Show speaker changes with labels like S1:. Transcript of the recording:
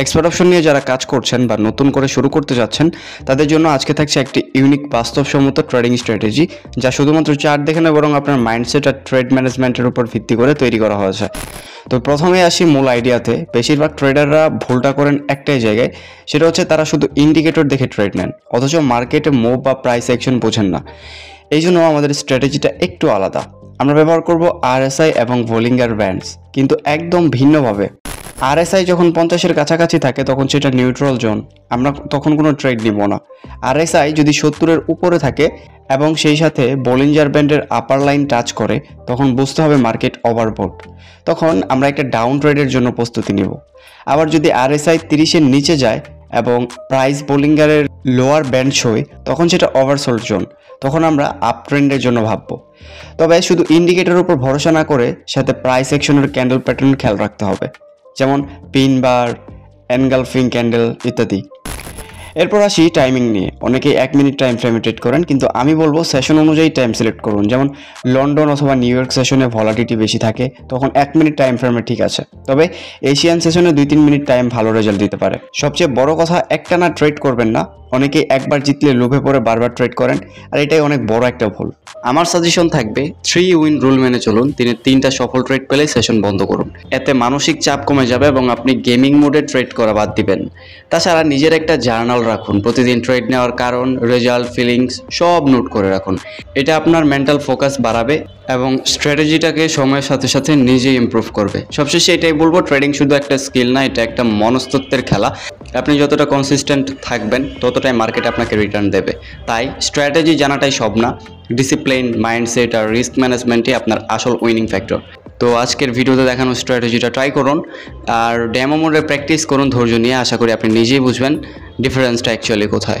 S1: Expert option নিয়ে যারা কাজ করছেন বা নতুন করে শুরু করতে যাচ্ছেন তাদের জন্য আজকে থাকছে একটি ইউনিক বাস্তবসম্মত ট্রেডিং স্ট্র্যাটেজি, যা শুধুমাত্র চার্ট দেখে না বরং আপনার মাইন্ডসেট আর ট্রেড ম্যানেজমেন্টের উপর ভিত্তি করে তৈরি করা হয়েছে। তো প্রথমে আসি মূল আইডিয়াতে। বেশিরভাগ ট্রেডাররা ভুলটা করেন একটাই জায়গায়, সেটা হচ্ছে তারা শুধু ইন্ডিকেটর দেখে ট্রেড নেন, অথচ মার্কেটে মুভ বা প্রাইস অ্যাকশন বোঝেন না। এই জন্য আমাদের স্ট্র্যাটেজিটা একটু আলাদা। আমরা ব্যবহার করব আরএসআই এবং বোলিঙ্গার ব্যান্ডস, কিন্তু একদম ভিন্নভাবে। আরএসআই যখন 50-এর কাছাকাছি থাকে তখন সেটা নিউট্রাল জোন, আমরা তখন কোনো ট্রেড নিব না। আরএসআই যদি 70-এর উপরে থাকে এবং সেই সাথে বোলিঞ্জার ব্যান্ডের আপার লাইন টাচ করে, তখন বুঝতে হবে মার্কেট ওভারবোট। তখন আমরা একটা ডাউন ট্রেডের জন্য প্রস্তুতি নিব। আবার যদি আরএসআই 30-এর নিচে যায় এবং প্রাইস বোলিঙ্গারের লোয়ার ব্যান্ড ছয়, তখন সেটা ওভারসোল্ড জোন, তখন আমরা আপ ট্রেন্ডের জন্য ভাববো। তবে শুধু ইন্ডিকেটরের উপর ভরসা না করে সাথে প্রাইস অ্যাকশনের ক্যান্ডেল প্যাটার্ন খেয়াল রাখতে হবে, যেমন পিন বার, এনগালফিং ক্যান্ডেল ইত্যাদি। এরপর আসি টাইমিং নিয়ে। অনেকে 1 মিনিট টাইম ফ্রেমে ট্রেড করেন, কিন্তু আমি বলবো সেশন অনুযায়ী টাইম সিলেক্ট করুন। যেমন লন্ডন অথবা নিউ ইয়র্ক সেশনে ভলাটিলিটি বেশি থাকে, তখন 1 মিনিট টাইম ফ্রেমে ঠিক আছে। তবে এশিয়ান সেশনে 2-3 মিনিট টাইম ভালো রেজাল্ট দিতে পারে। সবচেয়ে বড় কথা, একটানা ট্রেড করবেন না। অনেকে একবার জিতলে লোভে পড়ে বারবার ট্রেড করেন, আর এটাই অনেক বড় একটা ভুল। আমার সাজেশন থাকবে 3 উইন রুল মেনে চলুন। দিনে 3টা সফল ট্রেড পেলে সেশন বন্ধ করুন। এতে মানসিক চাপ কমে যাবে এবং আপনি গেমিং মোডে ট্রেড করা বাদ দিবেন। তাছাড়া নিজের একটা জার্নাল রাখুন। প্রতিদিন ট্রেড নেওয়ার কারণ, রেজাল্ট, ফিলিংস সব নোট করে রাখুন। এটা আপনার মেন্টাল ফোকাস বাড়াবে এবং স্ট্র্যাটেজিটাকে সময়ের সাথে সাথে নিজেই ইমপ্রুভ করবে। সবশেষে এটাই বলবো, ট্রেডিং শুধু একটা স্কিল না, এটা একটা মনস্তত্ত্বের খেলা। আপনি যতটা কনসিস্টেন্ট থাকবেন ততটাই মার্কেট আপনাকে রিটার্ন দেবে। তাই স্ট্র্যাটেজি জানাটাই সব না, ডিসিপ্লিন, মাইন্ডসেট আর রিস্ক ম্যানেজমেন্টই আপনার আসল উইনিং ফ্যাক্টর। তো আজকের ভিডিওতে দেখানো স্ট্র্যাটেজিটা ট্রাই করুন আর ডেমো মোডে প্র্যাকটিস করুন ধৈর্য নিয়ে। আশা করি আপনি নিজেই বুঝবেন ডিফারেন্সটা অ্যাকচুয়ালি কোথায়।